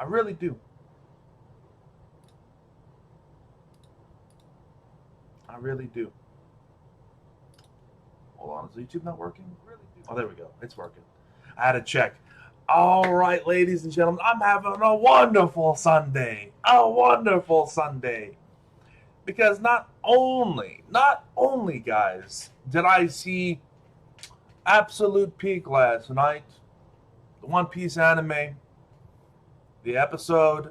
I really do. I really do. Hold on, is YouTube not working? Really do. Oh, there we go. It's working. I had to check. All right, ladies and gentlemen, I'm having a wonderful Sunday. A wonderful Sunday. Because not only, guys, did I see Absolute Peak last night, the One Piece anime, the episode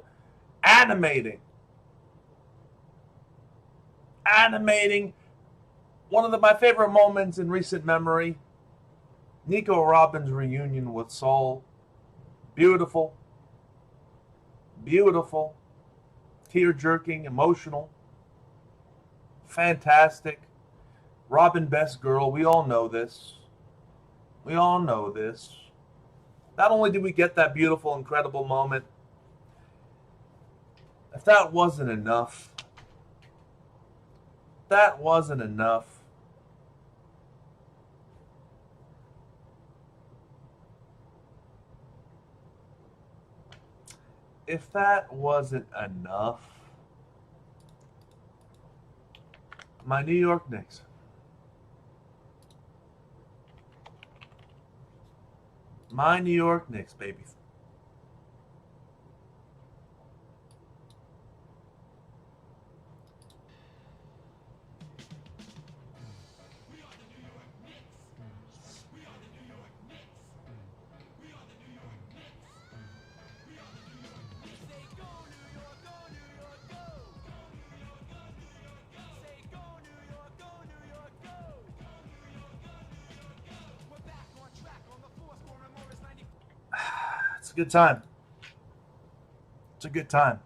animating one of my favorite moments in recent memory, Nico Robin's reunion with Saul. Beautiful, beautiful, tear-jerking, emotional, fantastic. Robin, best girl. We all know this. We all know this. Not only did we get that beautiful, incredible moment, if that wasn't enough, if that wasn't enough, my New York Knicks. My New York Knicks, baby. It's a good time. It's a good time.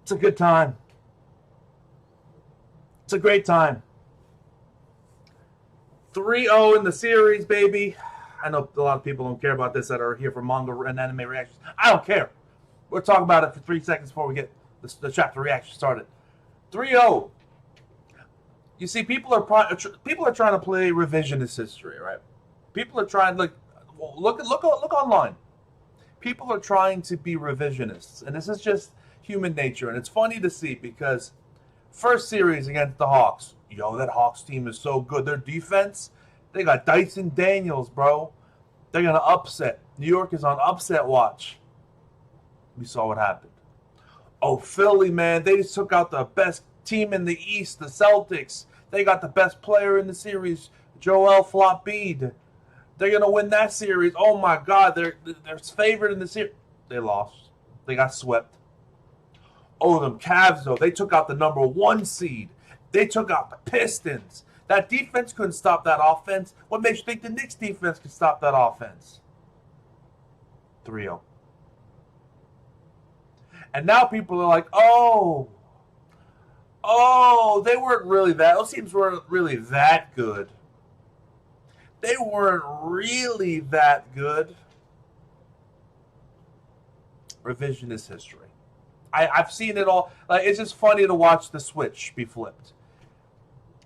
It's a good time. It's a great time. 3-0 in the series, baby. I know a lot of people don't care about this that are here for manga and anime reactions. I don't care. We'll talk about it for 3 seconds before we get the chapter reaction started. 3-0. You see, people are trying to play revisionist history, right? People are trying to look online. People are trying to be revisionists, and this is just human nature. And it's funny to see because first series against the Hawks, that Hawks team is so good. Their defense, they got Dyson Daniels, bro. They're gonna upset. New York is on upset watch. We saw what happened. Oh, Philly, man, they just took out the best team in the East, the Celtics. They got the best player in the series, Joel Embiid. They're going to win that series. Oh, my God. They're favored in the series. They lost. They got swept. Oh, them Cavs, though. They took out the number 1 seed. They took out the Pistons. That defense couldn't stop that offense. What makes you think the Knicks defense could stop that offense? 3-0. And now people are like, oh, they weren't really that. Those teams weren't really that good. They weren't really that good. Revisionist history. I've seen it all. It's just funny to watch the switch be flipped.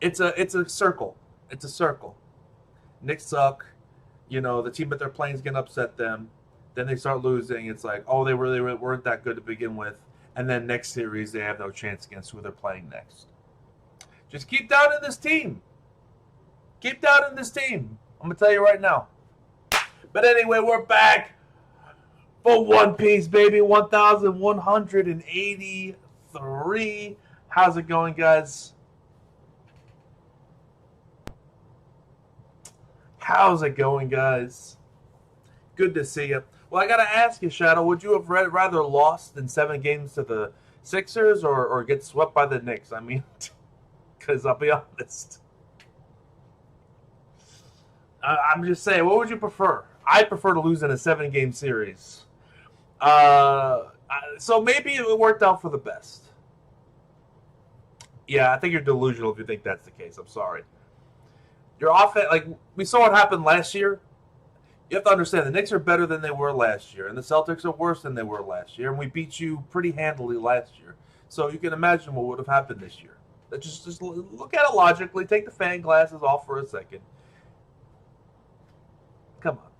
It's a circle. It's a circle. Knicks suck. The team that they're playing is going to upset them. Then they start losing. It's like, oh, they really weren't that good to begin with. And then next series, they have no chance against who they're playing next. Just keep down in this team. Keep down in this team. I'm going to tell you right now. But anyway, we're back for One Piece, baby. 1,183. How's it going, guys? How's it going, guys? Good to see you. Well, I got to ask you, Shadow, would you have rather lost in 7 games to the Sixers or get swept by the Knicks? I mean, because I'll be honest. I'm just saying, what would you prefer? I prefer to lose in a 7-game series. So maybe it worked out for the best. Yeah, I think you're delusional if you think that's the case. I'm sorry. Your offense, we saw what happened last year. You have to understand, the Knicks are better than they were last year, and the Celtics are worse than they were last year, and we beat you pretty handily last year. So you can imagine what would have happened this year. Just look at it logically. Take the fan glasses off for a second. Come on.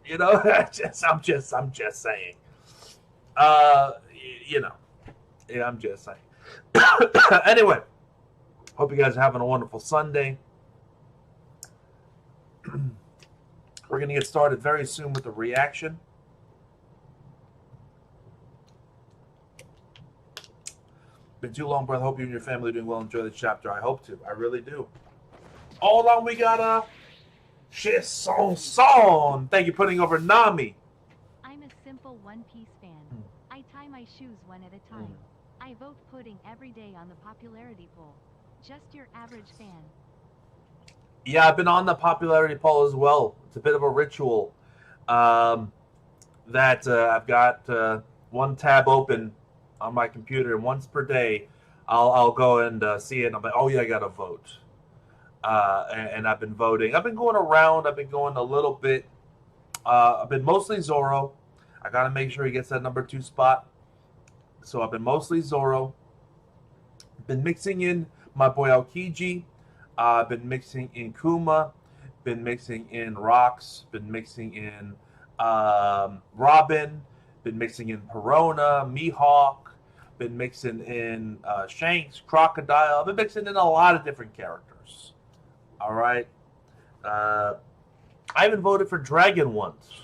You know, I'm just saying. You know, yeah, I'm just saying. Anyway, hope you guys are having a wonderful Sunday. We're going to get started very soon with the reaction. Been too long, brother. Hope you and your family are doing well. Enjoy the chapter. I hope to. I really do. Hold on, we got a Song. Thank you for putting over Nami. I'm a simple One Piece fan. I tie my shoes one at a time. I vote pudding every day on the popularity poll. Just your average fan. Yeah, I've been on the popularity poll as well. It's a bit of a ritual that I've got one tab open on my computer, and once per day I'll go and see it, and I'm like, oh yeah, I got to vote. And I've been voting. I've been going around. I've been going a little bit. I've been mostly Zoro. I got to make sure he gets that number 2 spot. So I've been mostly Zoro. Been mixing in my boy Aokiji. Been mixing in Kuma. Been mixing in Rox. Been mixing in Robin. Been mixing in Perona, Mihawk. Been mixing in Shanks, Crocodile. I've been mixing in a lot of different characters. All right. I haven't voted for Dragon once.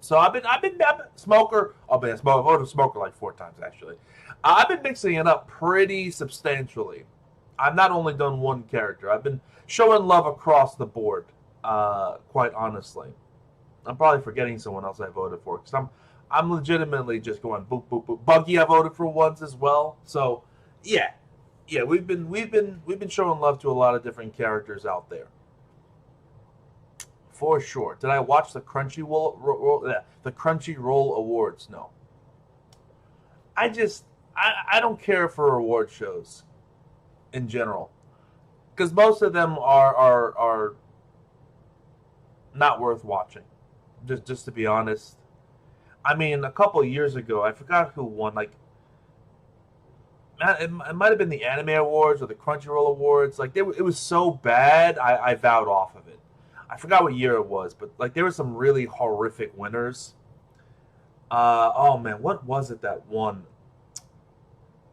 So I've been Smoker. I voted Smoker like 4 times actually. I've been mixing it up pretty substantially. I've not only done one character. I've been showing love across the board. Quite honestly, I'm probably forgetting someone else I voted for because I'm legitimately just going boop boop boop. Buggy I voted for once as well. So yeah, we've been showing love to a lot of different characters out there. For sure. Did I watch the Crunchyroll Awards? No. I don't care for award shows in general, because most of them are not worth watching. Just to be honest. I mean, a couple of years ago, I forgot who won. Like, it might have been the Anime Awards or the Crunchyroll Awards. Like, it was so bad, I vowed off of it. I forgot what year it was, but like there were some really horrific winners. Oh man, what was it that won?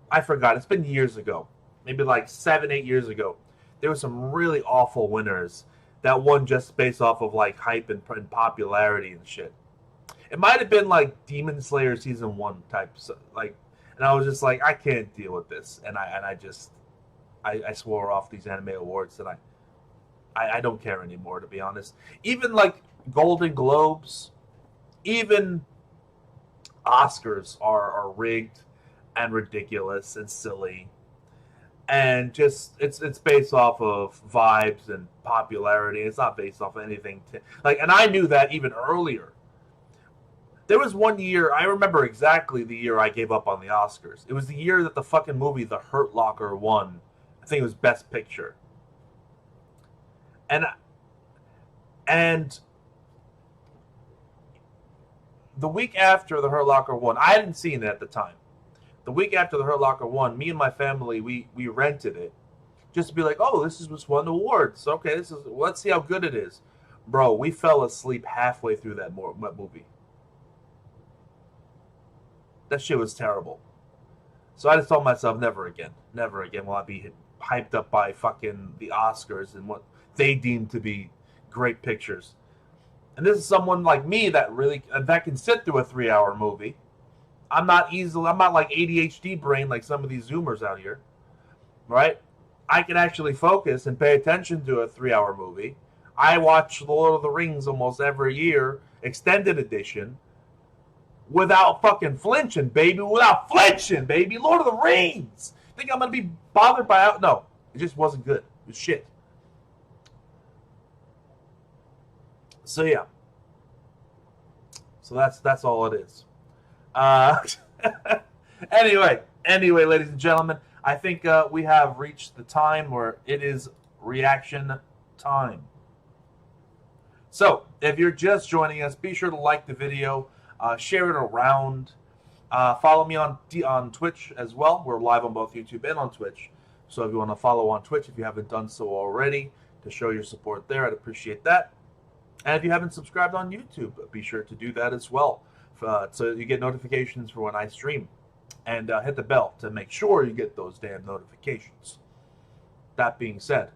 I forgot. It's been years ago, maybe like 7-8 years ago. There were some really awful winners that won just based off of like hype and popularity and shit. It might have been like Demon Slayer season 1 type, like, and I was just like, I can't deal with this, and I swore off these anime awards that I don't care anymore, to be honest. Even like Golden Globes, even Oscars are rigged and ridiculous and silly, and just it's based off of vibes and popularity. It's not based off of anything and I knew that even earlier. There was one year, I remember exactly the year I gave up on the Oscars. It was the year that the fucking movie The Hurt Locker won. I think it was Best Picture. And the week after The Hurt Locker won, I hadn't seen it at the time. The week after The Hurt Locker won, me and my family, we rented it just to be like, oh, this was won awards. Okay, let's see how good it is. Bro, we fell asleep halfway through that movie. That shit was terrible. So I just told myself, never again will I be hyped up by fucking the Oscars and what they deem to be great pictures. And this is someone like me that can sit through a 3-hour movie. I'm not like ADHD brain like some of these Zoomers out here, right? I can actually focus and pay attention to a 3-hour movie. I watch The Lord of the Rings almost every year, extended edition, without fucking flinching, baby. Without flinching, baby. Lord of the Rings. Think I'm going to be bothered by... No, it just wasn't good. It was shit. So yeah. So that's all it is. Anyway, ladies and gentlemen, I think we have reached the time where it is reaction time. So if you're just joining us, be sure to like the video, share it around. Follow me on Twitch as well. We're live on both YouTube and on Twitch. So if you want to follow on Twitch, if you haven't done so already, to show your support there, I'd appreciate that. And if you haven't subscribed on YouTube, be sure to do that as well, so you get notifications for when I stream. And hit the bell to make sure you get those damn notifications. That being said,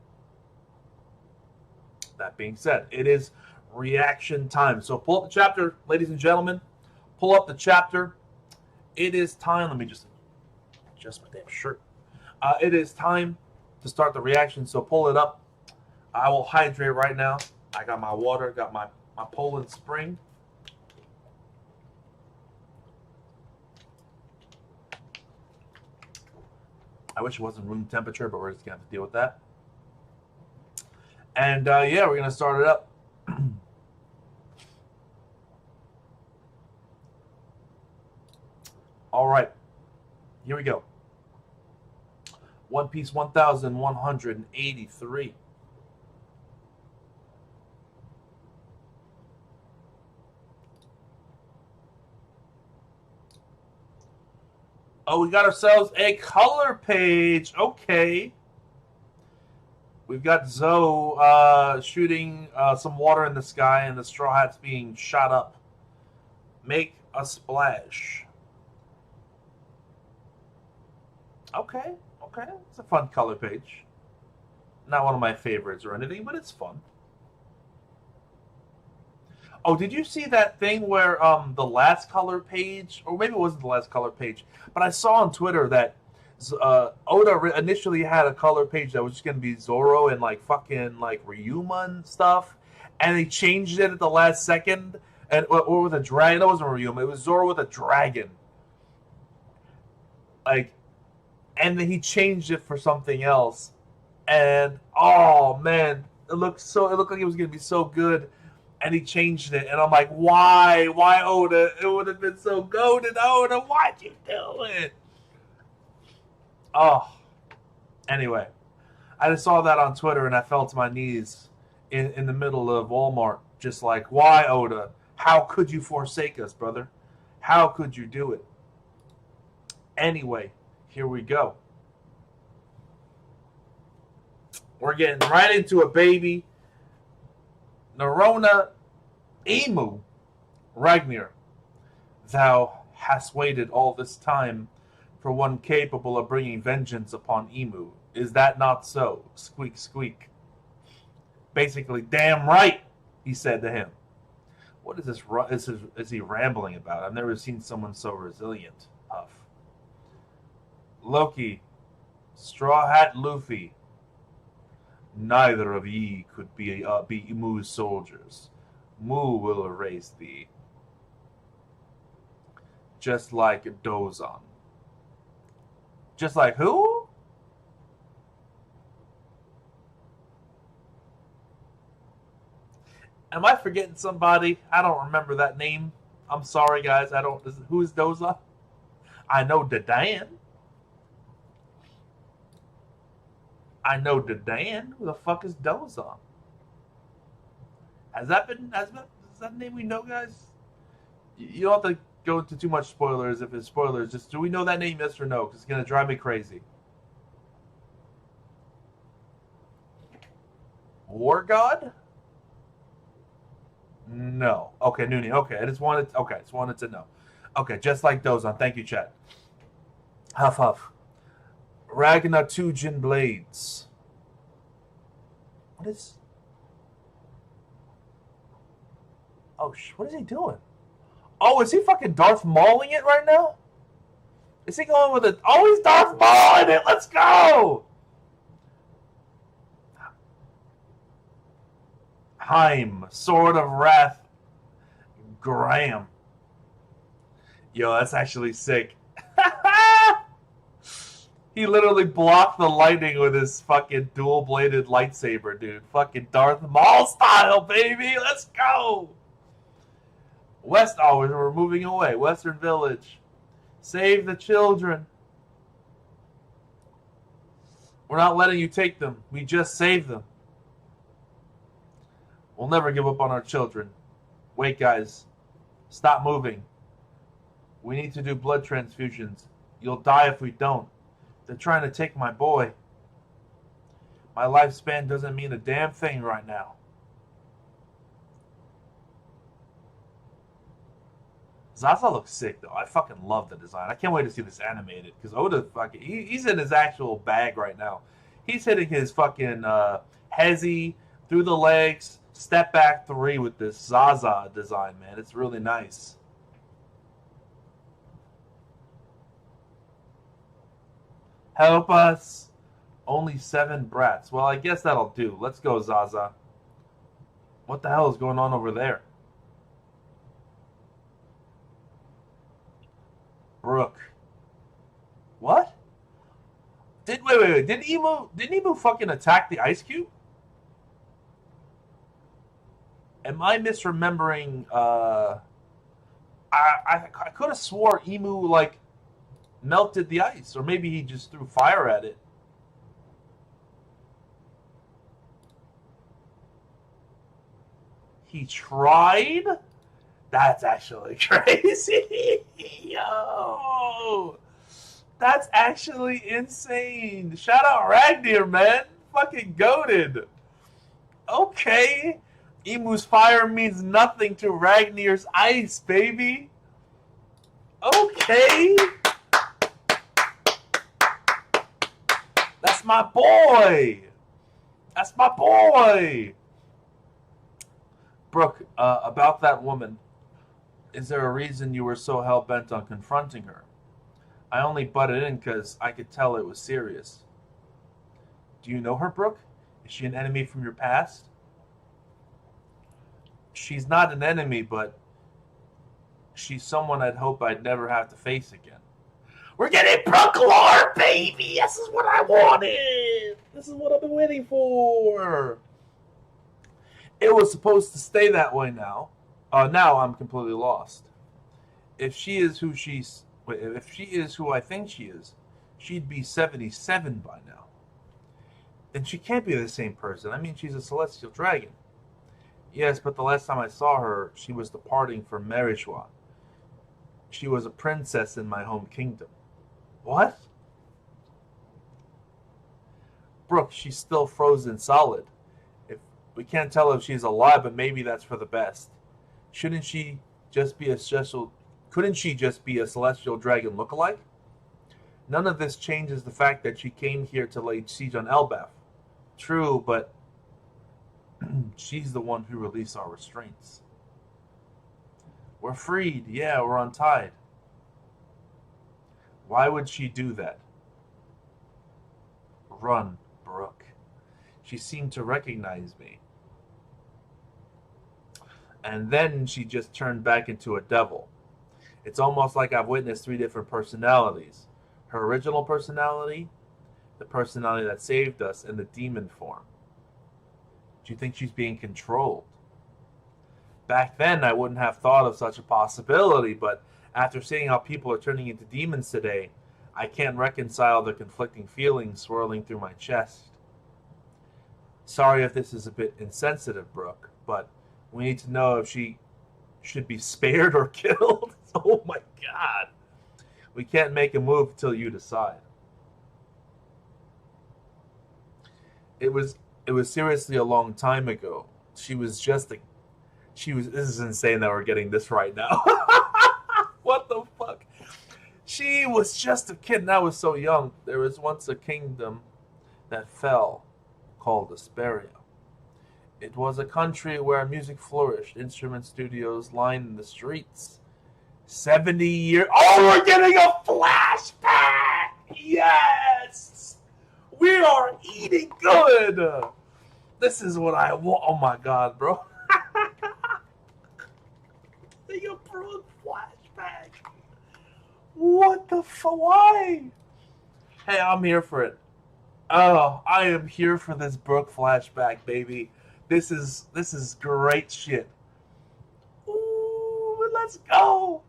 it is reaction time. So pull up the chapter, ladies and gentlemen. Pull up the chapter. It is time. Let me just adjust my damn shirt. It is time to start the reaction. So pull it up. I will hydrate right now. I got my water. Got my Poland Spring. I wish it wasn't room temperature, but we're just going to have to deal with that. And yeah, we're going to start it up. All right. Here we go. One Piece 1183. Oh, we got ourselves a color page. Okay. We've got Zoe shooting some water in the sky, and the Straw Hat's being shot up. Make a splash. Okay. It's a fun color page. Not one of my favorites or anything, but it's fun. Oh, did you see that thing where the last color page, or maybe it wasn't the last color page, but I saw on Twitter that Oda initially had a color page that was just going to be Zoro and like fucking like Ryuma and stuff, and they changed it at the last second, and or with a dragon. That wasn't Ryuma, it was Zoro with a dragon. Like, and then he changed it for something else, and oh man, it looked like it was going to be so good. And he changed it, and I'm like, why? Why, Oda? It would have been so goated, Oda. Why'd you do it? Oh. Anyway, I just saw that on Twitter, and I fell to my knees in the middle of Walmart, just like, why, Oda? How could you forsake us, brother? How could you do it? Anyway, here we go. We're getting right into it, baby. Narona Emu, Ragnar, thou hast waited all this time for one capable of bringing vengeance upon Emu. Is that not so? Squeak, squeak. Basically, damn right, he said to him. What is this? Is he rambling about? I've never seen someone so resilient. Huff. Loki, Straw Hat Luffy. Neither of ye could be Mu's soldiers. Mu will erase thee. Just like Dozan. Just like who? Am I forgetting somebody? I don't remember that name. I'm sorry, guys. Who's Dozan? I know Dadan. Who the fuck is Dozan? Is that a name we know, guys? You don't have to go into too much spoilers. If it's spoilers, just do we know that name, yes or no? Because it's going to drive me crazy. War God? No. Okay, Noonie. Okay, I just wanted to know. Okay, just like Dozan. Thank you, chat. Huff huff. Ragnar 2 Jin Blades. What is... Oh, what is he doing? Oh, is he fucking Darth Mauling it right now? Is he going with it? Oh, he's Darth Mauling it! Let's go! Heim, Sword of Wrath, Graham. Yo, that's actually sick. He literally blocked the lightning with his fucking dual-bladed lightsaber, dude. Fucking Darth Maul style, baby! Let's go! We're moving away. Western Village. Save the children. We're not letting you take them. We just saved them. We'll never give up on our children. Wait, guys. Stop moving. We need to do blood transfusions. You'll die if we don't. They're trying to take my boy. My lifespan doesn't mean a damn thing right now. Zaza looks sick though. I fucking love the design. I can't wait to see this animated because Oda fucking he's in his actual bag right now. He's hitting his fucking hezzy through the legs, step back 3 with this Zaza design, man. It's really nice. Help us. Only 7 brats. Well, I guess that'll do. Let's go, Zaza. What the hell is going on over there? Brook. What? Wait. Didn't Emu fucking attack the ice cube? Am I misremembering? I could have swore Emu like melted the ice, or maybe he just threw fire at it. He tried? That's actually crazy. Yo. That's actually insane. Shout out Ragnar, man. Fucking goated. Okay. Emu's fire means nothing to Ragnar's ice, baby. Okay. That's my boy. That's my boy. Brook, about that woman, is there a reason you were so hell-bent on confronting her? I only butted in because I could tell it was serious. Do you know her, Brook? Is she an enemy from your past? She's not an enemy, but she's someone I'd hope I'd never have to face again. We're getting Brook lore, baby! This is what I wanted! This is what I've been waiting for! It was supposed to stay that way now. Now I'm completely lost. If she is who I think she is, she'd be 77 by now. Then she can't be the same person. I mean, she's a celestial dragon. Yes, but the last time I saw her, she was departing for Merishwa. She was a princess in my home kingdom. What? Brook, she's still frozen solid. We can't tell if she's alive, but maybe that's for the best. Couldn't she just be a celestial dragon lookalike? None of this changes the fact that she came here to lay siege on Elbaf. True, but she's the one who released our restraints. We're freed. Yeah, we're untied. Why would she do that? Run, Brook. She seemed to recognize me. And then she just turned back into a devil. It's almost like I've witnessed 3 different personalities. Her original personality, the personality that saved us, and the demon form. Do you think she's being controlled? Back then, I wouldn't have thought of such a possibility, but after seeing how people are turning into demons today, I can't reconcile the conflicting feelings swirling through my chest. Sorry if this is a bit insensitive, Brook, but we need to know if she should be spared or killed. Oh my god. We can't make a move until you decide. It was seriously a long time ago. This is insane that we're getting this right now. What the fuck? She was just a kid and I was so young. There was once a kingdom that fell called Asperia. It was a country where music flourished, instrument studios lined the streets. 70 years. Oh, we're getting a flashback! Yes! We are eating good! This is what I want. Oh my god, bro. The approved flashback. What the why? Hey, I'm here for it. Oh, I am here for this Brook flashback, baby. This is great shit. Ooh, let's go.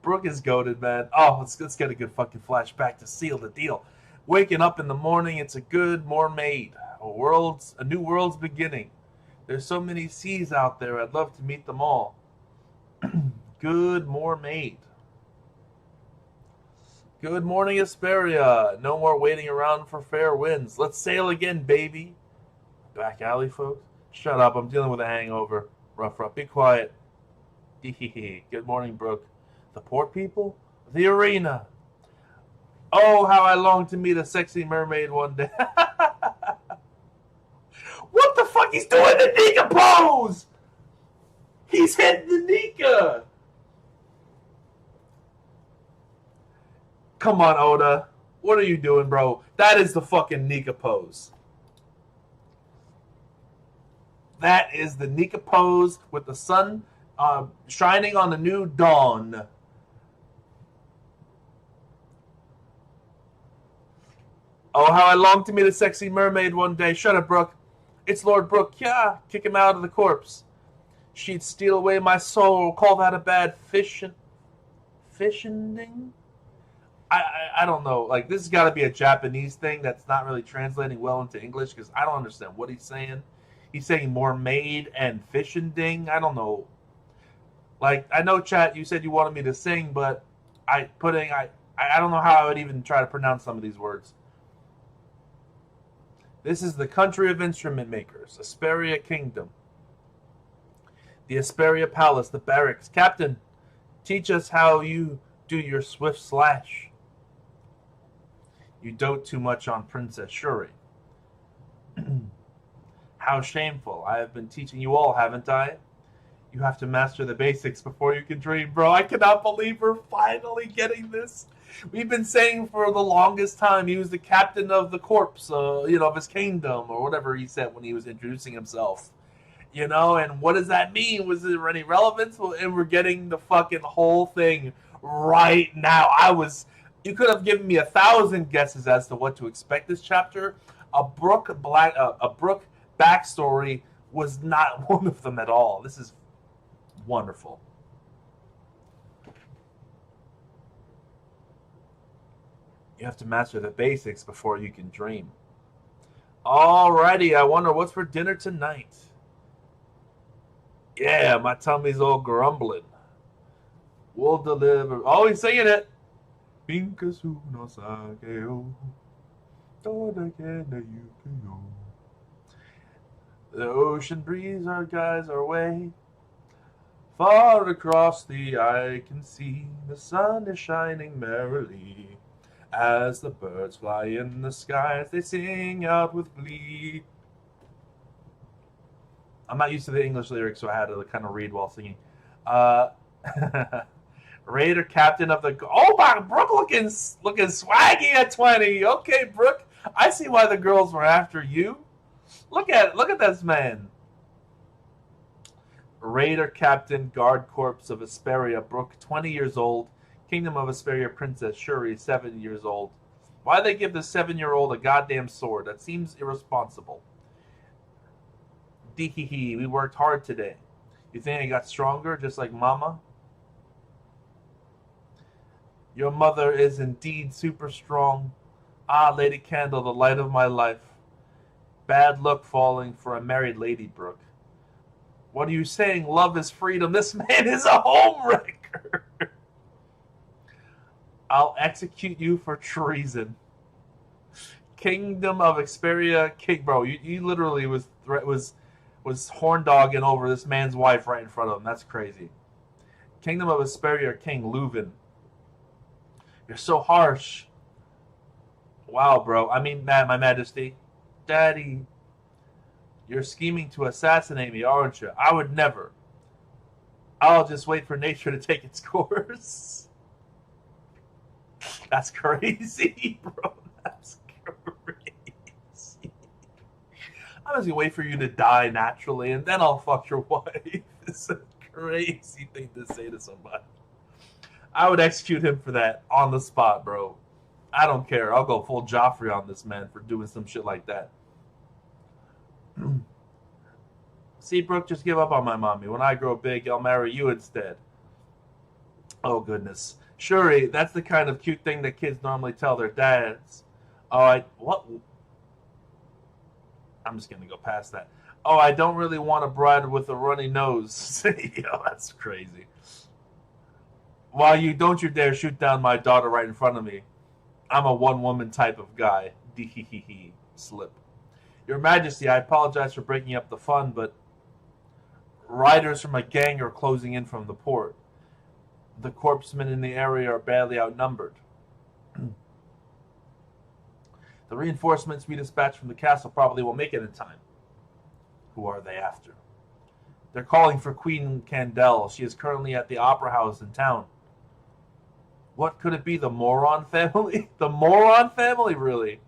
Brook is goated, man. Oh, let's get a good fucking flashback to seal the deal. Waking up in the morning, it's a good mermaid. A new world's beginning. There's so many seas out there. I'd love to meet them all. Good mermaid. Good morning, Asperia. No more waiting around for fair winds. Let's sail again, baby. Back alley, folks. Shut up. I'm dealing with a hangover. Rough. Be quiet. Good morning, Brooke. The poor people? The arena. Oh, how I long to meet a sexy mermaid one day. What the fuck? He's doing the Nika pose! He's hitting the Nika! Come on, Oda. What are you doing, bro? That is the fucking Nika pose. That is the Nika pose with the sun shining on the new dawn. Oh, how I long to meet a sexy mermaid one day. Shut up, Brooke. It's Lord Brooke. Yeah, kick him out of the corpse. She'd steal away my soul. Call that a bad fishing? I don't know. Like, this has got to be a Japanese thing that's not really translating well into English because I don't understand what he's saying. He's saying more maid and fishing ding. I don't know. Like, I know, chat, you said you wanted me to sing, but I don't know how I would even try to pronounce some of these words. This is the country of instrument makers, Asperia Kingdom. The Asperia Palace, the barracks. Captain, teach us how you do your swift slash. You dote too much on Princess Shuri. How shameful. I have been teaching you all, haven't I? You have to master the basics before you can dream. Bro, I cannot believe we're finally getting this. We've been saying for the longest time he was the captain of the corpse, of his kingdom, or whatever he said when he was introducing himself. And what does that mean? Was there any relevance? Well, and we're getting the fucking whole thing right now. You could have given me 1,000 guesses as to what to expect this chapter. A Brooke backstory was not one of them at all. This is wonderful. You have to master the basics before you can dream. Alrighty, I wonder what's for dinner tonight. Yeah, my tummy's all grumbling. We'll deliver. Oh, he's singing it. Pinkasu no sakeo. The ocean breeze guides our way. Far across the eye can see the sun is shining merrily. As the birds fly in the skies, they sing out with glee. I'm not used to the English lyrics, so I had to kind of read while singing. Raider captain of the... Oh, my, Brooke looking swaggy at 20. Okay, Brooke, I see why the girls were after you. Look at this man. Raider captain, guard corps of Asperia, Brooke, 20 years old. Kingdom of Asperia Princess Shuri, 7 years old. Why they give the 7-year-old a goddamn sword? That seems irresponsible. Dee-hee-hee, we worked hard today. You think I got stronger, just like Mama? Your mother is indeed super strong. Ah, Lady Candle, the light of my life. Bad luck falling for a married lady, Brooke. What are you saying? Love is freedom. This man is a homewrecker. I'll execute you for treason. Kingdom of Asperia King, bro. You literally was horn dogging over this man's wife right in front of him. That's crazy. Kingdom of Asperia King Leuven. You're so harsh. Wow, bro. I mean, my Majesty, Daddy. You're scheming to assassinate me, aren't you? I would never. I'll just wait for nature to take its course. That's crazy, bro. That's crazy. I'm just gonna wait for you to die naturally, and then I'll fuck your wife. It's a crazy thing to say to somebody. I would execute him for that on the spot, bro. I don't care. I'll go full Joffrey on this man for doing some shit like that. See, Brooke, just give up on my mommy. When I grow big, I'll marry you instead. Oh, goodness. Shuri, that's the kind of cute thing that kids normally tell their dads. What? I'm just going to go past that. Oh, I don't really want a bride with a runny nose. Yo, that's crazy. Why don't you dare shoot down my daughter right in front of me. I'm a one-woman type of guy. Dee-hee-hee-hee. Slip. Your Majesty, I apologize for breaking up the fun, but Riders from a gang are closing in from the port. The corpsmen in the area are badly outnumbered. The reinforcements we dispatched from the castle probably won't make it in time. Who are they after? They're calling for Queen Candel. She is currently at the opera house in town. What could it be? The Moron family? The Moron family? Really?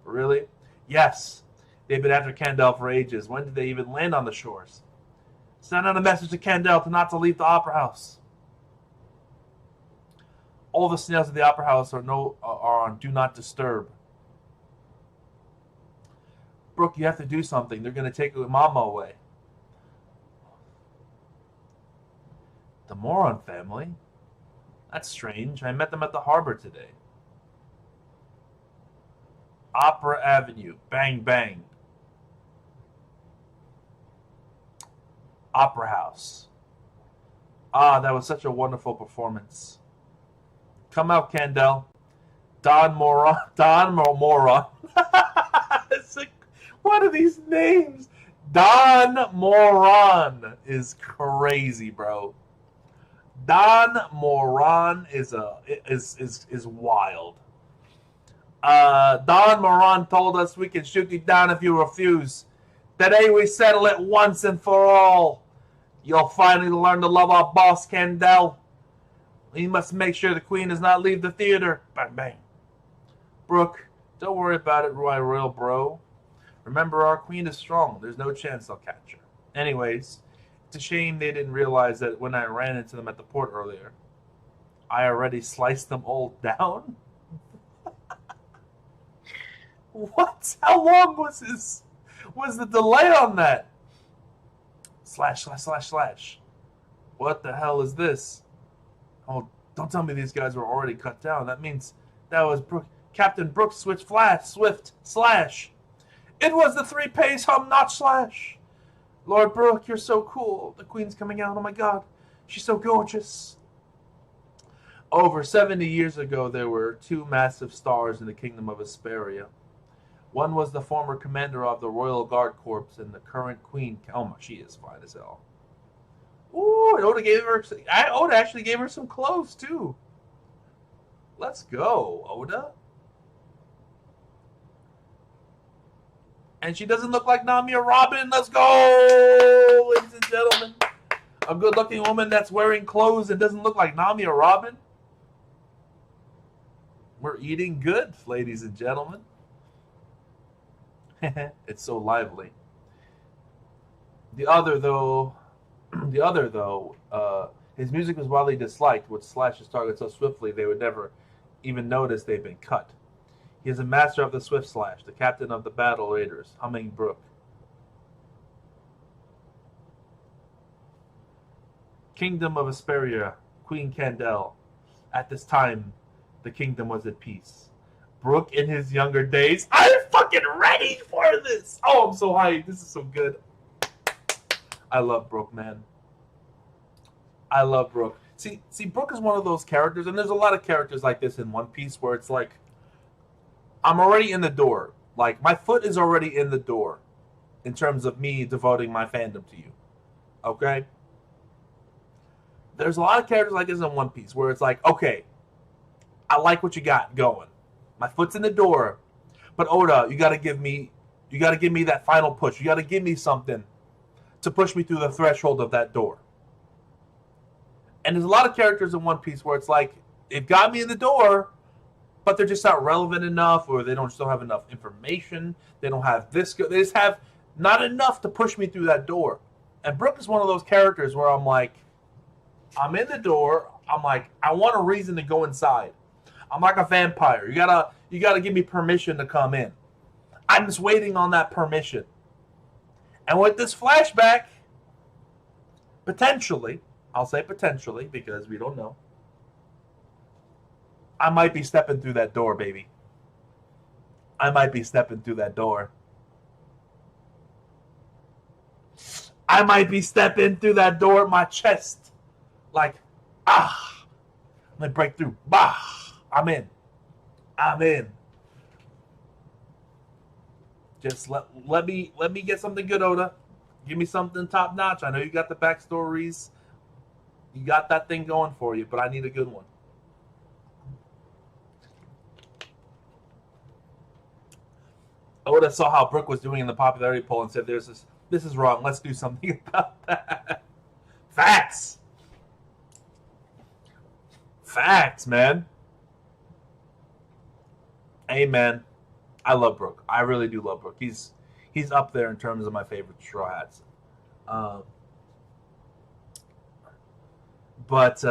Really? Yes. They've been after Candel for ages. When did they even land on the shores? Send out a message to Candel not to leave the opera house. All the snails at the opera house are on Do Not Disturb. Brooke, you have to do something. They're going to take Mama away. The Moron family? That's strange. I met them at the harbor today. Opera Avenue. Bang, bang. Opera House. Ah, that was such a wonderful performance. Come out, Candel. Don Moron. It's like, what are these names? Don Moron is crazy, bro. Don Moron is wild. Don Moron told us we can shoot you down if you refuse. Today we settle it once and for all. You'll finally learn to love our boss, Candel. We must make sure the queen does not leave the theater. Bang, bang. Brooke, don't worry about it, royal bro. Remember, our queen is strong. There's no chance they'll catch her. Anyways, it's a shame they didn't realize that when I ran into them at the port earlier, I already sliced them all down. What? How long was the delay on that? Slash. What the hell is this? Oh, don't tell me these guys were already cut down. That means that was Captain Brooks Swift Slash. It was the 3-pace hum notch slash. Lord Brooke, you're so cool. The queen's coming out. Oh my god. She's so gorgeous. Over 70 years ago, there were 2 massive stars in the kingdom of Asperia. One was the former commander of the Royal Guard Corps and the current queen. Oh, she is fine as hell. Ooh, Oda actually gave her some clothes, too. Let's go, Oda. And she doesn't look like Namia Robin. Let's go, ladies and gentlemen. A good-looking woman that's wearing clothes and doesn't look like Namia Robin. We're eating good, ladies and gentlemen. It's so lively. The other, though, his music was widely disliked, which slashes targets so swiftly they would never even notice they've been cut. He is a master of the swift slash, the captain of the battle raiders, Humming Brook. Kingdom of Asperia, Queen Candel. At this time, the kingdom was at peace. Brook in his younger days. I'm fucking ready for this! Oh, I'm so hyped. This is so good. I love Brook, man. I love Brook. See, Brook is one of those characters, and there's a lot of characters like this in One Piece where it's like, I'm already in the door. Like, my foot is already in the door in terms of me devoting my fandom to you. Okay? There's a lot of characters like this in One Piece where it's like, okay, I like what you got going. My foot's in the door, but Oda, you gotta give me that final push. You gotta give me something to push me through the threshold of that door. And there's a lot of characters in One Piece where it's like, they've got me in the door, but they're just not relevant enough, or they don't still have enough information. They don't have this. They just have not enough to push me through that door. And Brook is one of those characters where I'm like, I'm in the door. I'm like, I want a reason to go inside. I'm like a vampire. You gotta give me permission to come in. I'm just waiting on that permission. And with this flashback, potentially, I'll say potentially because we don't know, I might be stepping through that door, baby. I might be stepping through that door. I might be stepping through that door in my chest. Like, I'm gonna break through. Bah! I'm in. Just let me get something good, Oda. Give me something top notch. I know you got the backstories. You got that thing going for you, but I need a good one. I would have saw how Brooke was doing in the popularity poll and said, "This is wrong. Let's do something about that." Facts. Facts, man. Amen. I love Brooke. I really do love Brooke. He's up there in terms of my favorite Straw Hats. But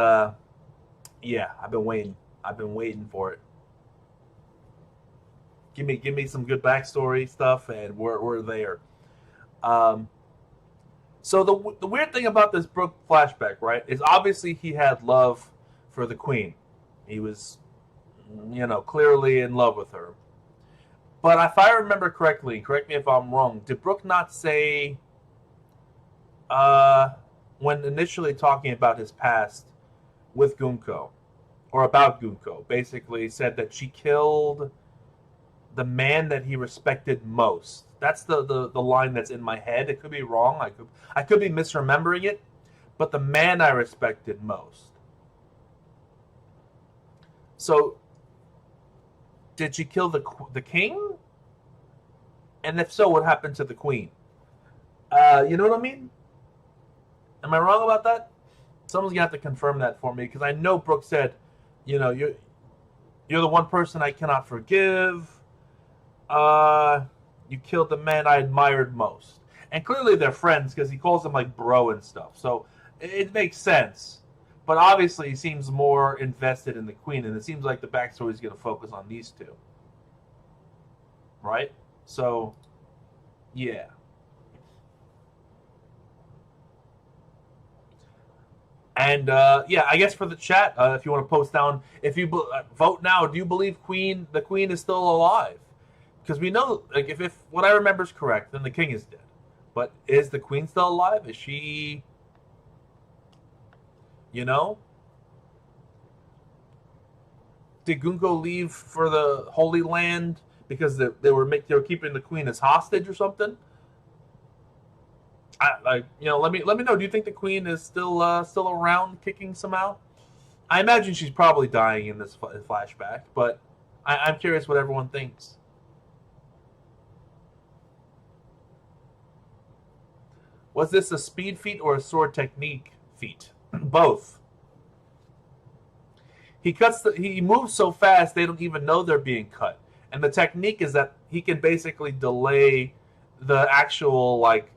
yeah, I've been waiting. I've been waiting for it. Give me some good backstory stuff, and we're there. So the weird thing about this Brooke flashback, right, is obviously he had love for the Queen. He was, clearly in love with her. But if I remember correctly, correct me if I'm wrong, did Brooke not say, when initially talking about his past with Gunko, or about Gunko, basically said that she killed the man that he respected most? That's the line that's in my head. It could be wrong. I could be misremembering it, but the man I respected most. So, did she kill the king? And if so, what happened to the queen? You know what I mean? Am I wrong about that? Someone's gonna have to confirm that for me, because I know Brooke said, you're the one person I cannot forgive. You killed the man I admired most. And clearly they're friends, because he calls him like bro and stuff. So it makes sense. But obviously he seems more invested in the queen, and it seems like the backstory is going to focus on these two. Right? So, yeah. And yeah, I guess for the chat, if you want to post down, if you vote now, do you believe the queen is still alive? Because we know, like, if what I remember is correct, then the king is dead. But is the queen still alive? Is she, did Gunko leave for the Holy Land because they were keeping the queen as hostage or something? Let me know. Do you think the queen is still around, kicking somehow? I imagine she's probably dying in this flashback, but I'm curious what everyone thinks. Was this a speed feat or a sword technique feat? Both. He moves so fast they don't even know they're being cut. And the technique is that he can basically delay the actual, like,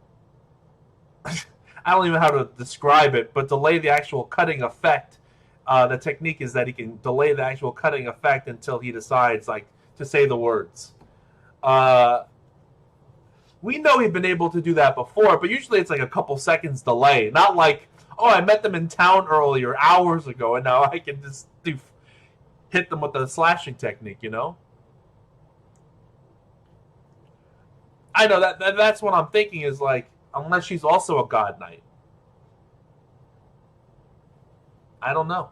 I don't even know how to describe it, but delay the actual cutting effect. The technique is that he can delay the actual cutting effect until he decides, like, to say the words. We know he's been able to do that before, but usually it's like a couple seconds delay. Not like, oh, I met them in town earlier, hours ago, and now I can just hit them with the slashing technique, I know that's what I'm thinking is, like, unless she's also a god knight. I don't know.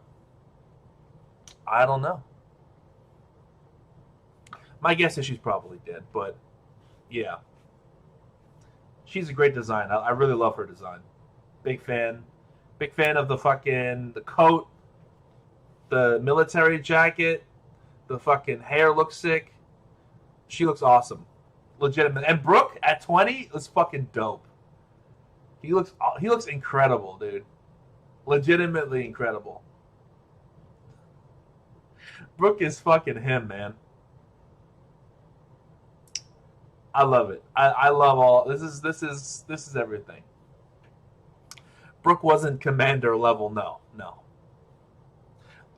My guess is she's probably dead, but yeah. She's a great design. I really love her design. Big fan. Big fan of the coat, the military jacket, the fucking hair looks sick. She looks awesome. Legitimate. And Brooke at 20 is fucking dope. He looks incredible, dude. Legitimately incredible. Brooke is fucking him, man. I love it. I love all this is everything. Brooke wasn't commander level, no.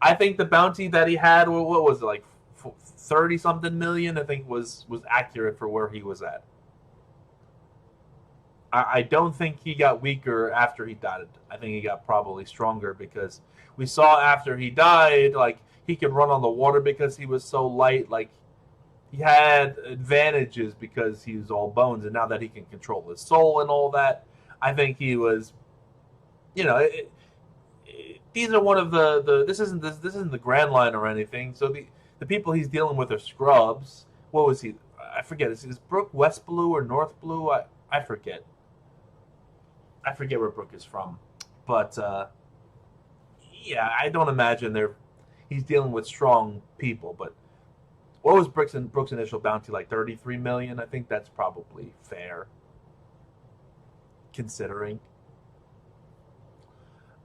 I think the bounty that he had, what was it, like 30 something million, I think was accurate for where he was at. I don't think he got weaker after he died. I think he got probably stronger, because we saw after he died, like, he could run on the water because he was so light. Like, he had advantages because he was all bones, and now that he can control his soul and all that, I think he was, these are one of this isn't the Grand Line or anything. So the people he's dealing with are scrubs. What was he? I forget. Is Brooke West Blue or North Blue? I forget. I forget where Brook is from, but yeah, I don't imagine he's dealing with strong people. But what was Brooks' initial bounty, like 33 million? I think that's probably fair, considering.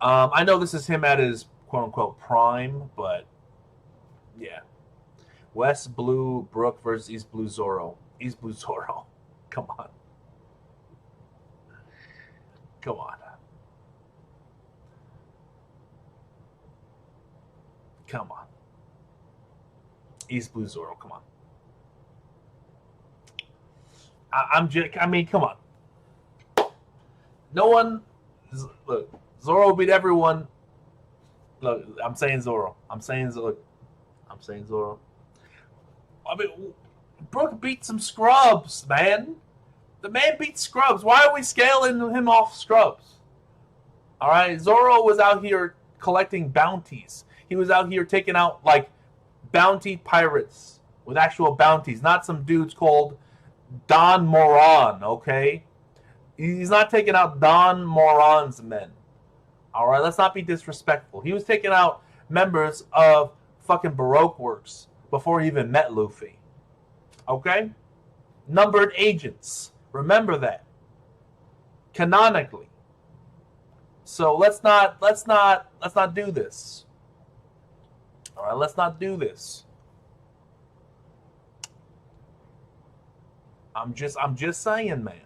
I know this is him at his quote unquote prime, but yeah. West Blue Brook versus East Blue Zoro. East Blue Zoro. Come on. Come on. Come on. East Blue Zoro, come on. I mean, come on. No one. Look, Zoro beat everyone. Look, I'm saying Zoro. I'm saying Zoro. I mean, Brook beat some scrubs, man. The man beat scrubs. Why are we scaling him off scrubs? All right, Zoro was out here collecting bounties. He was out here taking out like bounty pirates with actual bounties, not some dudes called Don Moran. Okay, he's not taking out Don Moran's men. All right, let's not be disrespectful. He was taking out members of fucking Baroque Works before he even met Luffy. Okay, numbered agents. Remember that. Canonically. So let's not do this. All right, let's not do this. I'm just saying, man.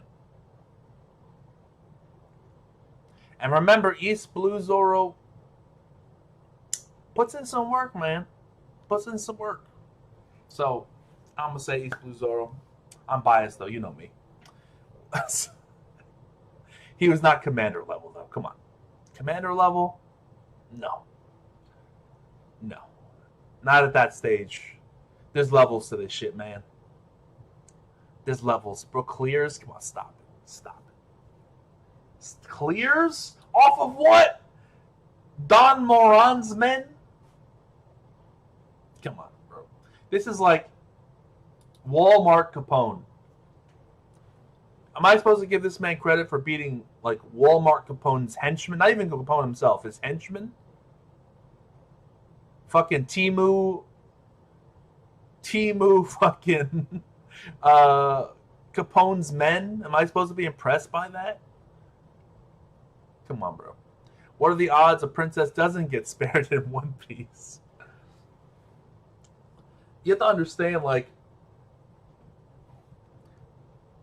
And remember, East Blue Zoro puts in some work, man. Puts in some work. So I'm gonna say East Blue Zoro. I'm biased though, you know me. He was not commander level though. Come on. Commander level? No. Not at that stage. There's levels to this shit, man. There's levels. Bro, clears? Come on, stop it. Clears? Off of what? Don Moran's men? Come on, bro. This is like Walmart Capone. Am I supposed to give this man credit for beating like Walmart Capone's henchmen? Not even Capone himself, his henchmen? Fucking Timu fucking Capone's men? Am I supposed to be impressed by that? Come on, bro. What are the odds a princess doesn't get spared in One Piece? You have to understand, like,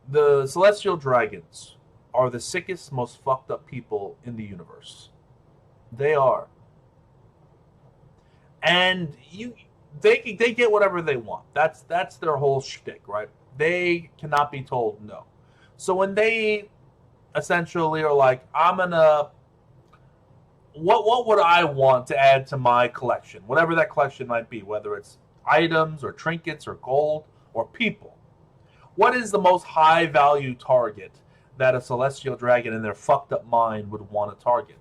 the Celestial Dragons are the sickest, most fucked up people in the universe. They are. And they get whatever they want. That's their whole shtick, right? They cannot be told no. So when they essentially are like, I'm gonna, what would I want to add to my collection? Whatever that collection might be, whether it's items or trinkets or gold or people. What is the most high value target that a Celestial Dragon in their fucked up mind would want to target?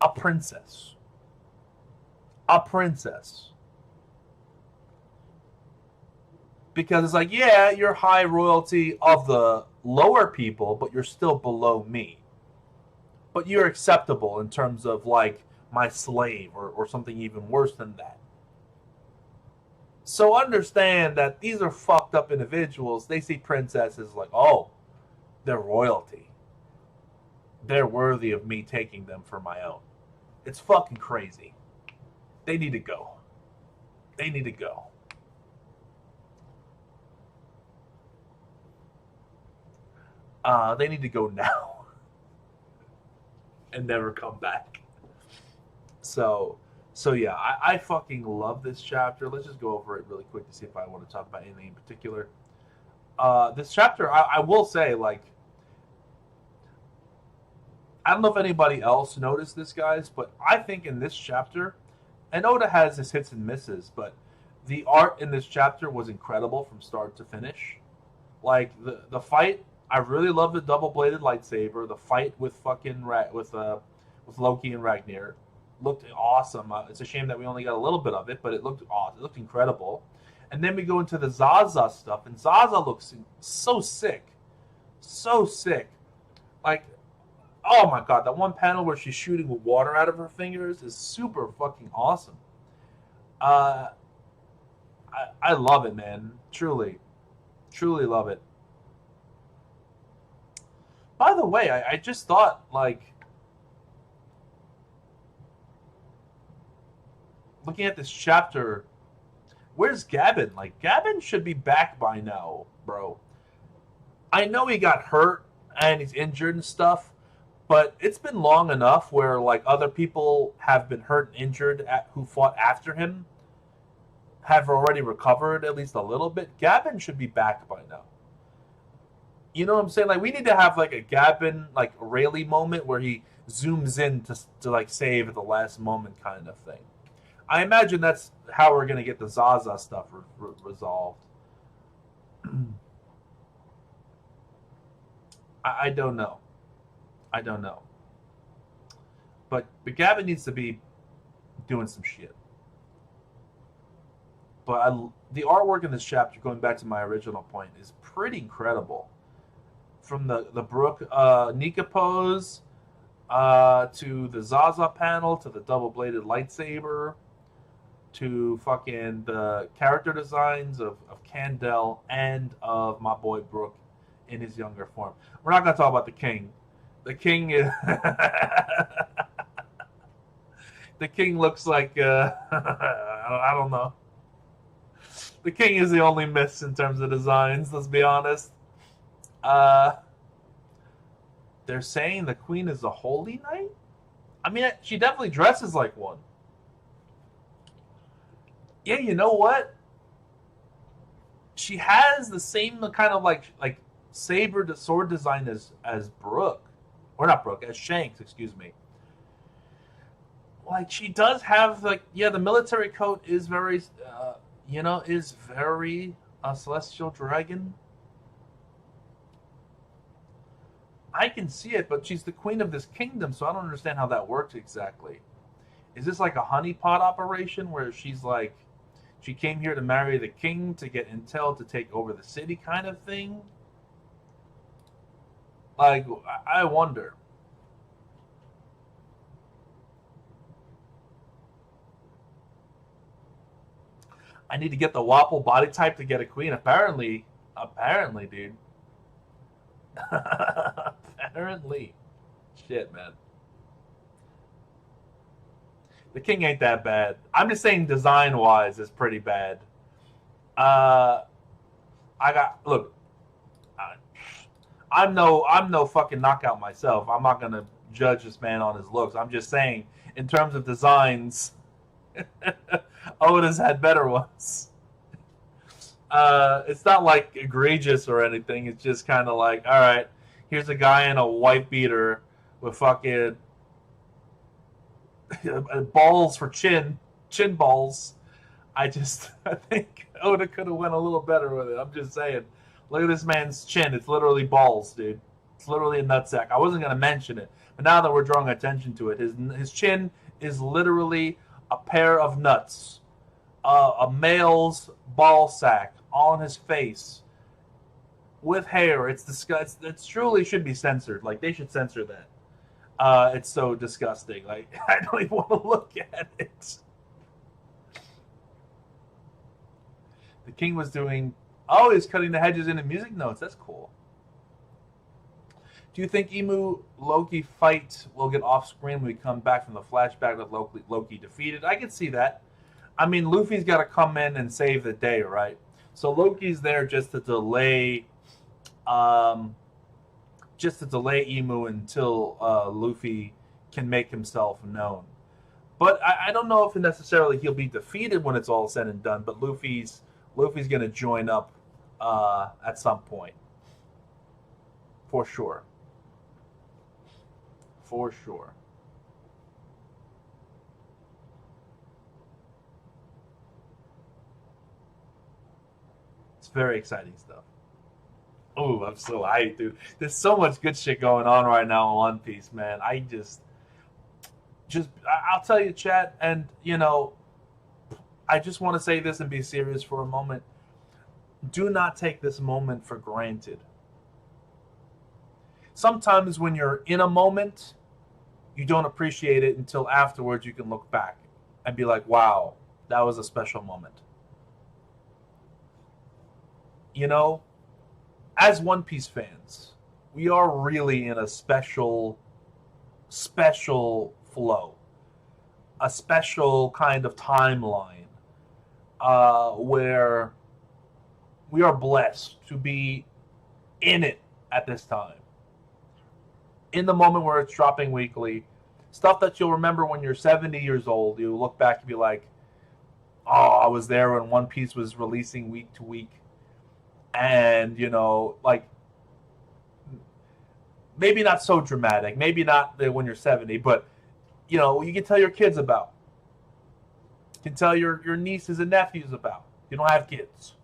A princess. A princess. Because it's like, yeah, you're high royalty of the lower people, but you're still below me. But you're acceptable in terms of like my slave or something even worse than that. So understand that these are fucked up individuals. They see princesses like, oh, they're royalty. They're worthy of me taking them for my own. It's fucking crazy. They need to go. They need to go. They need to go now. And never come back. So yeah, I fucking love this chapter. Let's just go over it really quick to see if I want to talk about anything in particular. This chapter, I will say, like, I don't know if anybody else noticed this, guys, but I think in this chapter, and Oda has his hits and misses, but the art in this chapter was incredible from start to finish. Like, the fight, I really love the double-bladed lightsaber. The fight with fucking with Loki and Ragnar looked awesome. It's a shame that we only got a little bit of it, but it looked awesome. It looked incredible. And then we go into the Zaza stuff, and Zaza looks so sick. So sick. Like, Oh my god, that one panel where she's shooting with water out of her fingers is super fucking awesome. Uh, I love it, man. Truly, truly love it. By the way, I just thought, like, looking at this chapter, where's Gavin? Like, Gavin should be back by now, bro. I know he got hurt and he's injured and stuff, but it's been long enough where, like, other people have been hurt and injured who fought after him have already recovered at least a little bit. Gavin should be back by now. You know what I'm saying? Like, we need to have, like, a Gavin, like, Rayleigh moment where he zooms in to like, save at the last moment kind of thing. I imagine that's how we're going to get the Zaza stuff resolved. I don't know. I don't know. But Gavin needs to be doing some shit. But the artwork in this chapter, going back to my original point, is pretty incredible. From the Brooke Nika pose to the Zaza panel to the double-bladed lightsaber to fucking the character designs of Kandel and of my boy Brooke in his younger form. We're not going to talk about the King. The King is... the King looks like... I don't know. The King is the only miss in terms of designs, let's be honest. They're saying the Queen is a holy knight? I mean, she definitely dresses like one. Yeah, you know what? She has the same kind of like saber to sword design as Brooke. Or not Brooke, as Shanks, excuse me. Like, she does have, like, yeah, the military coat is very, is very a celestial dragon. I can see it, but she's the queen of this kingdom, so I don't understand how that works exactly. Is this like a honeypot operation where she's like, she came here to marry the king to get intel to take over the city kind of thing? Like, I wonder. I need to get the Wapple body type to get a queen. Apparently, dude. Apparently. Shit, man. The King ain't that bad. I'm just saying design-wise is pretty bad. Look, I'm no fucking knockout myself. I'm not gonna judge this man on his looks. I'm just saying, in terms of designs, Oda's had better ones. It's not like egregious or anything. It's just kind of like, all right, here's a guy in a white beater with fucking balls for chin balls. I think Oda could have went a little better with it. I'm just saying. Look at this man's chin. It's literally balls, dude. It's literally a nutsack. I wasn't going to mention it, but now that we're drawing attention to it, his chin is literally a pair of nuts. A male's ball sack on his face with hair. It's disgusting. It truly should be censored. Like, they should censor that. It's so disgusting. Like, I don't even want to look at it. The King was doing... Oh, he's cutting the hedges into music notes. That's cool. Do you think Emu Loki fight will get off screen when we come back from the flashback with Loki defeated? I can see that. I mean, Luffy's got to come in and save the day, right? So Loki's there just to delay Emu until Luffy can make himself known. But I don't know if necessarily he'll be defeated when it's all said and done. But Luffy's going to join up at some point, for sure. For sure. It's very exciting stuff. Oh, I'm so hyped, dude. There's so much good shit going on right now in One Piece, man. I'll tell you, chat, and, I just want to say this and be serious for a moment. Do not take this moment for granted. sometimes when you're in a moment, you don't appreciate it until afterwards you can look back and be like, wow, that was a special moment. You know, as One Piece fans, we are really in a special flow, a special kind of timeline where we are blessed to be in it at this time. In the moment where it's dropping weekly, stuff that you'll remember when you're 70 years old, you look back and be like, oh, I was there when One Piece was releasing week to week. And, you know, like, maybe not so dramatic, maybe not when you're 70, but, you know, you can tell your kids about. You can tell your nieces and nephews about. You don't have kids.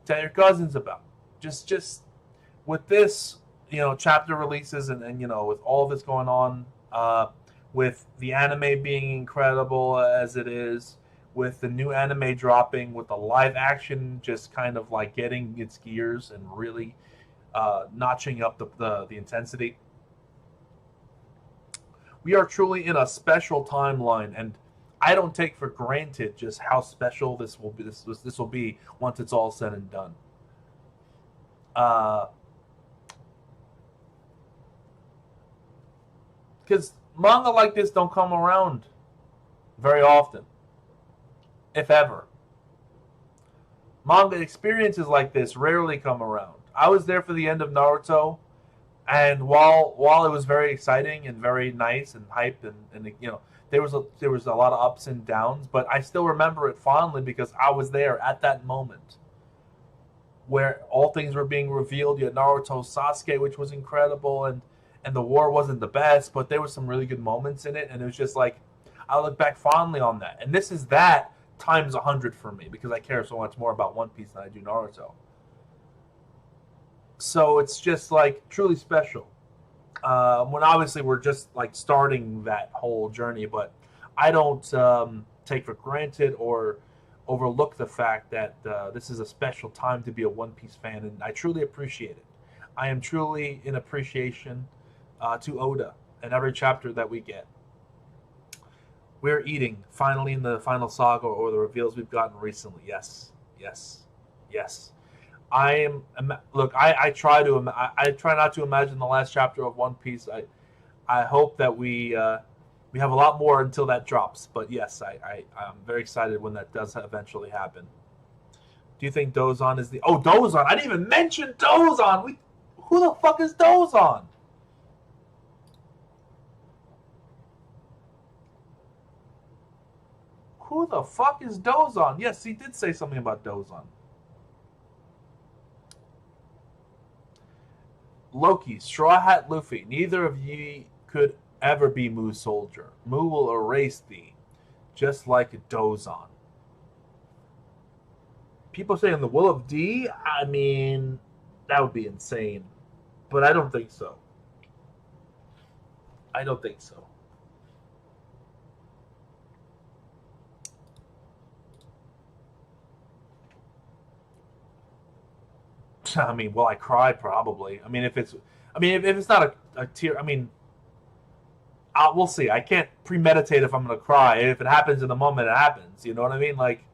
Tell your cousins about. Just with this, you know, chapter releases and you know, with all this going on, with the anime being incredible as it is, with the new anime dropping, with the live action just kind of like getting its gears and really notching up the intensity. We are truly in a special timeline, and I don't take for granted just how special this will be. This will be once it's all said and done. Because manga like this don't come around very often, if ever. Manga experiences like this rarely come around. I was there for the end of Naruto, and while it was very exciting and very nice and hyped, and you know, there was a lot of ups and downs, but I still remember it fondly because I was there at that moment where all things were being revealed. You had Naruto Sasuke, which was incredible, and the war wasn't the best, but there were some really good moments in it, and it was just like, I look back fondly on that. And this is that times 100 for me because I care so much more about One Piece than I do Naruto. So it's just like truly special. When obviously we're just like starting that whole journey, but I don't take for granted or overlook the fact that this is a special time to be a One Piece fan, and I truly appreciate it. I am truly in appreciation to Oda and every chapter that we get. We're eating finally in the final saga or the reveals we've gotten recently. Yes, yes, yes. I try not to imagine the last chapter of One Piece. I hope that we have a lot more until that drops. But yes, I'm very excited when that does eventually happen. Do you think Dozan is Dozan? I didn't even mention Dozan. Who the fuck is Dozan? Who the fuck is Dozan? Yes, he did say something about Dozan. Loki, Straw Hat Luffy, neither of ye could ever be Mu's soldier. Mu will erase thee, just like Dozan. People saying the will of D? I mean, that would be insane. But I don't think so. I don't think so. I mean, will I cry? Probably. I mean, if it's not a tear, I mean, we'll see. I can't premeditate if I'm going to cry. If it happens in the moment, it happens. You know what I mean? Like,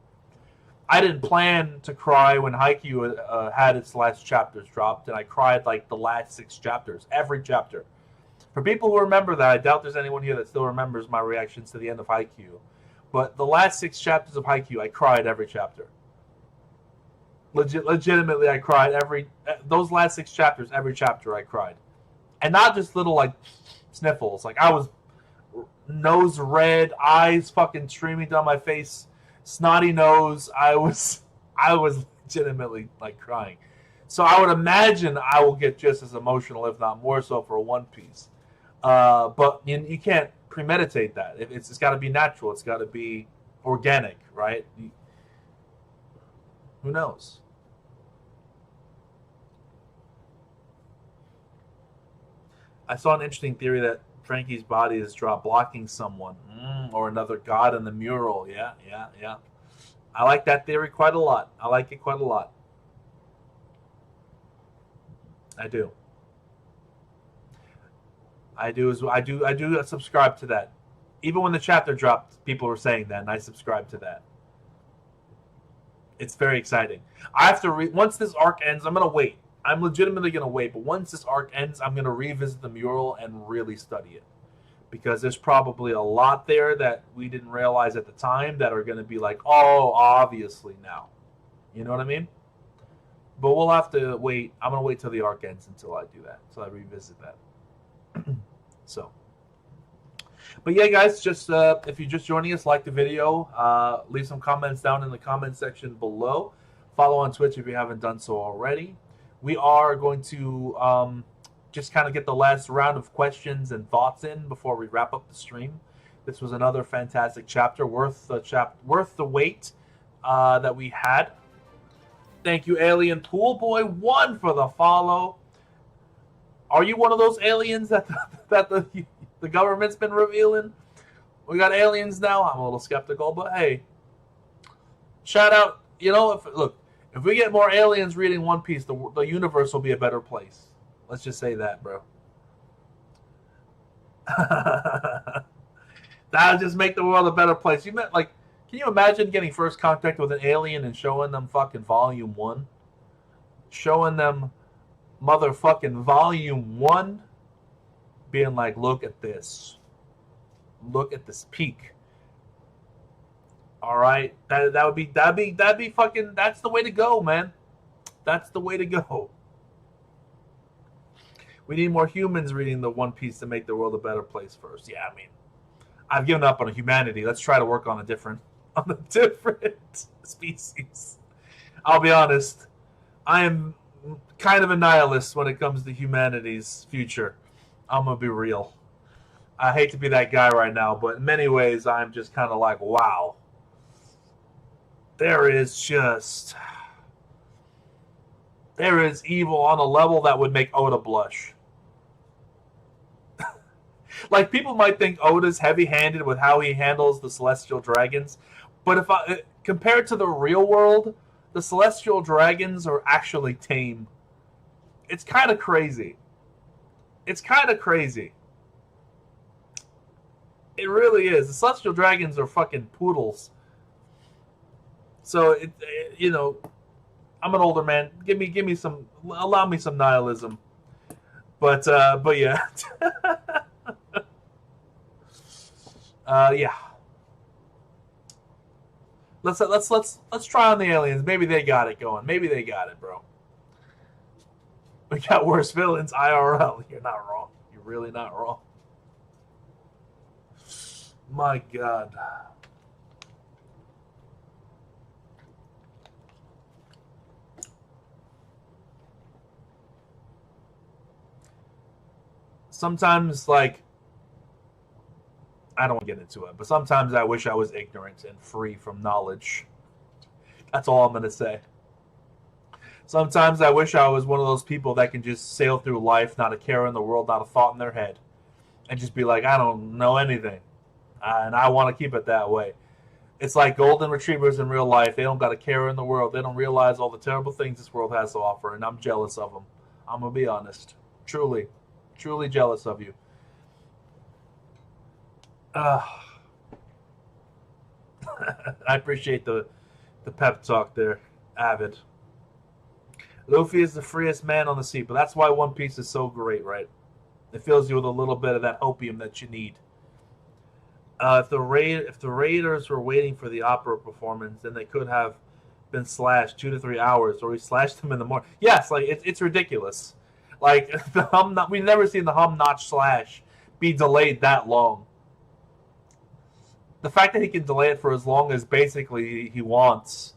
I didn't plan to cry when Haikyuu had its last chapters dropped, and I cried like the last 6 chapters, every chapter. For people who remember that, I doubt there's anyone here that still remembers my reactions to the end of Haikyuu. But the last 6 chapters of Haikyuu, I cried every chapter. Legitimately, I cried those last 6 chapters. Every chapter, I cried, and not just little like sniffles. Like I was nose red, eyes fucking streaming down my face, snotty nose. I was legitimately like crying. So I would imagine I will get just as emotional, if not more so, for One Piece. But you can't premeditate that. It's got to be natural. It's got to be organic, right? Who knows? I saw an interesting theory that Frankie's body is dropped blocking someone or another god in the mural. Yeah. I like that theory quite a lot. I like it quite a lot. I do. I do subscribe to that. Even when the chapter dropped, people were saying that, and I subscribe to that. It's very exciting. I have to once this arc ends, I'm gonna wait. I'm legitimately gonna wait, but once this arc ends, I'm gonna revisit the mural and really study it. Because there's probably a lot there that we didn't realize at the time that are gonna be like, oh, obviously now. You know what I mean? But we'll have to wait. I'm gonna wait till the arc ends until I do that. Until I revisit that. So. But yeah, guys, just if you're just joining us, like the video, leave some comments down in the comment section below. Follow on Twitch if you haven't done so already. We are going to just kind of get the last round of questions and thoughts in before we wrap up the stream. This was another fantastic chapter, worth the wait that we had. Thank you, Alien Pool Boy 1 for the follow. Are you one of those aliens that the government's been revealing? We got aliens now. I'm a little skeptical, but hey, shout out. You know, if we get more aliens reading One Piece, the universe will be a better place. Let's just say that, bro. That'll just make the world a better place. Can you imagine getting first contact with an alien and showing them fucking Volume 1? Showing them motherfucking Volume 1? Being like, look at this. Look at this peak. Alright? That'd be fucking, that's the way to go, man. That's the way to go. We need more humans reading the One Piece to make the world a better place first. Yeah, I mean, I've given up on humanity. Let's try to work on a different species. I'll be honest. I am kind of a nihilist when it comes to humanity's future. I'm going to be real. I hate to be that guy right now, but in many ways, I'm just kind of like, wow. There is evil on a level that would make Oda blush. Like, people might think Oda's heavy-handed with how he handles the Celestial Dragons, but compared to the real world, the Celestial Dragons are actually tame. It's kind of crazy. It's kind of crazy. It really is. The Celestial Dragons are fucking poodles. So, you know, I'm an older man. Allow me some nihilism. But yeah. Yeah. Let's try on the aliens. Maybe they got it going. Maybe they got it, bro. We got worse villains IRL. You're not wrong. You're really not wrong. My God. Sometimes, like, I don't want to get into it, but sometimes I wish I was ignorant and free from knowledge. That's all I'm going to say. Sometimes I wish I was one of those people that can just sail through life, not a care in the world, not a thought in their head, and just be like, I don't know anything. And I want to keep it that way. It's like golden retrievers in real life. They don't got a care in the world. They don't realize all the terrible things this world has to offer, and I'm jealous of them. I'm going to be honest. Truly jealous of you. I appreciate the pep talk there, Avid. Luffy is the freest man on the sea, but that's why One Piece is so great, right? It fills you with a little bit of that opium that you need. If the Raiders were waiting for the opera performance, then they could have been slashed 2 to 3 hours, or we slashed them in the morning. Yes, like it's ridiculous. Like we've never seen the hum notch slash be delayed that long. The fact that he can delay it for as long as basically he wants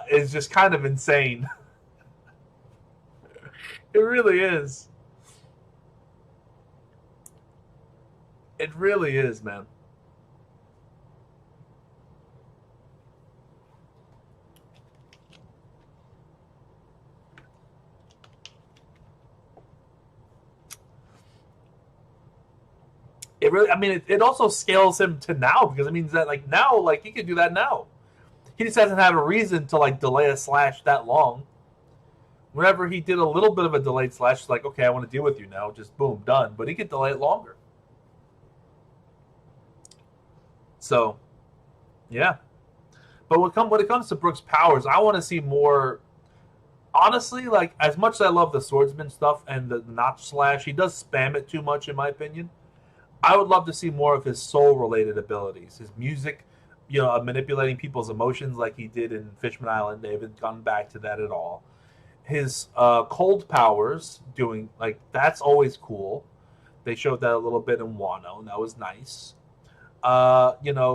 is just kind of insane. It really is. It really is, man. It really, I mean, it also scales him to now, because it means that like now, like he could do that now. He just hasn't had a reason to like delay a slash that long. Whenever he did a little bit of a delayed slash, it's like, okay, I want to deal with you now. Just boom, done. But he could delay it longer. So, yeah. But when it comes to Brooks Powers, I want to see more. Honestly, like, as much as I love the swordsman stuff and the notch slash, he does spam it too much, in my opinion. I would love to see more of his soul-related abilities. His music, manipulating people's emotions like he did in Fishman Island. They haven't gone back to that at all. His cold powers, doing, like, that's always cool. They showed that a little bit in Wano, and that was nice.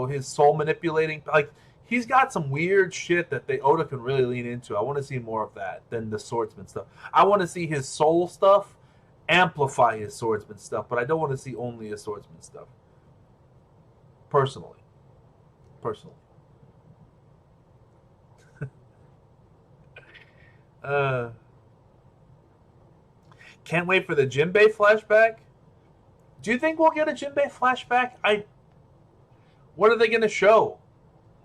His soul manipulating, like, he's got some weird shit that Oda can really lean into. I want to see more of that than the swordsman stuff. I want to see his soul stuff amplify his swordsman stuff, but I don't want to see only his swordsman stuff. Personally. Can't wait for the Jinbei flashback. Do you think we'll get a Jinbei flashback? What are they going to show?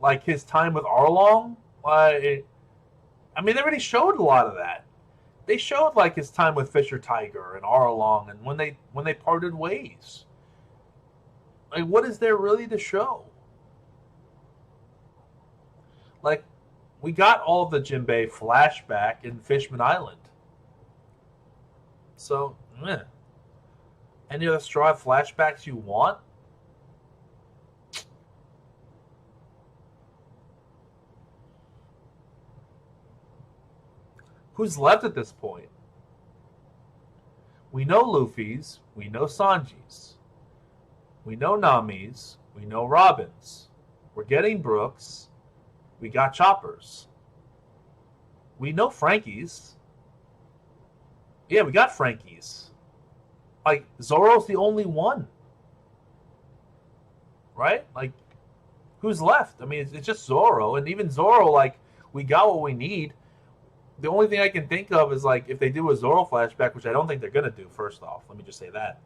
Like his time with Arlong? They already showed a lot of that. They showed like his time with Fisher Tiger and Arlong, and when they parted ways. Like, what is there really to show? Like, we got all of the Jinbei flashback in Fishman Island. So, any other Straw flashbacks you want? Who's left at this point? We know Luffy's. We know Sanji's. We know Nami's. We know Robin's. We're getting Brooks. We got Chopper's. We know Frankie's. Yeah, we got Frankie's. Like, Zoro's the only one. Right? Like, who's left? I mean, it's just Zoro. And even Zoro, like, we got what we need. The only thing I can think of is, like, if they do a Zoro flashback, which I don't think they're going to do, first off. Let me just say that.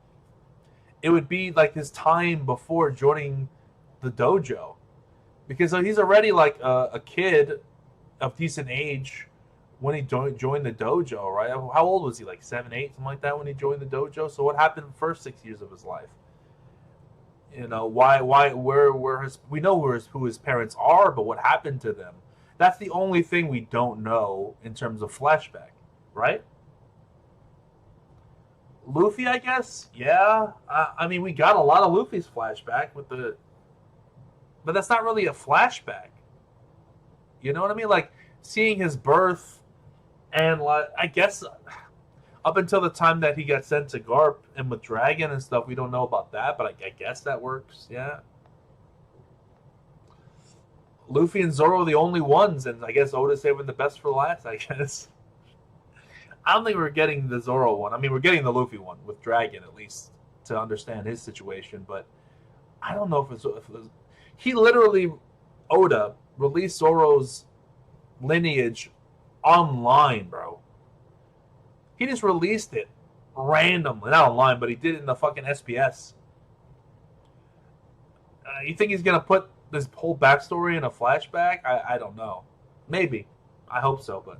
It would be, like, his time before joining the dojo. Because he's already, like, a kid of decent age when he joined the dojo, right? How old was he? Like 7, 8, something like that when he joined the dojo? So what happened in the first 6 years of his life? We know who his parents are, but what happened to them? That's the only thing we don't know in terms of flashback, right? Luffy, I guess? Yeah. We got a lot of Luffy's flashback but that's not really a flashback. You know what I mean? Like, seeing his birth and, like, I guess up until the time that he got sent to Garp and with Dragon and stuff, we don't know about that, but I guess that works, yeah. Luffy and Zoro are the only ones, and I guess Oda's saving the best for last, I guess. I don't think we're getting the Zoro one. We're getting the Luffy one with Dragon, at least, to understand his situation, but I don't know if it's he literally, Oda, released Zoro's lineage online, bro. He just released it randomly. Not online, but he did it in the fucking SPS. You think he's going to put this whole backstory in a flashback? I don't know. Maybe. I hope so, but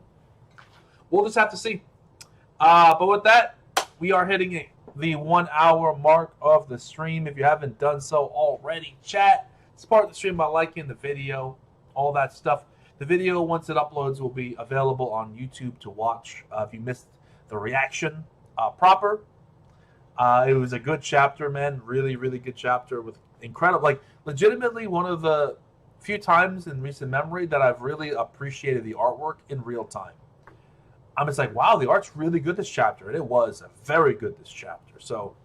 we'll just have to see. But with that, we are hitting the 1 hour mark of the stream. If you haven't done so already, chat. Support the stream by liking the video, all that stuff. The video, once it uploads, will be available on YouTube to watch if you missed the reaction proper. It was a good chapter, man. Really, really good chapter with incredible, like, legitimately one of the few times in recent memory that I've really appreciated the artwork in real time. I'm just like, wow, the art's really good this chapter, and it was very good this chapter. So,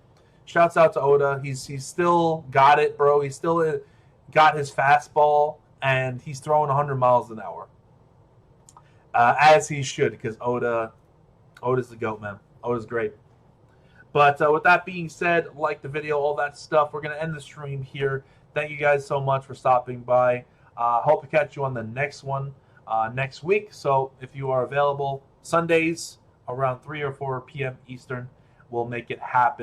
shouts out to Oda. He's still got it, bro. He's still got his fastball, and he's throwing 100 miles an hour. As he should, because Oda's the GOAT, man. Oda's great. But with that being said, like the video, all that stuff, we're going to end the stream here. Thank you guys so much for stopping by. Hope to catch you on the next one next week. So if you are available Sundays around 3 or 4 p.m. Eastern, we'll make it happen.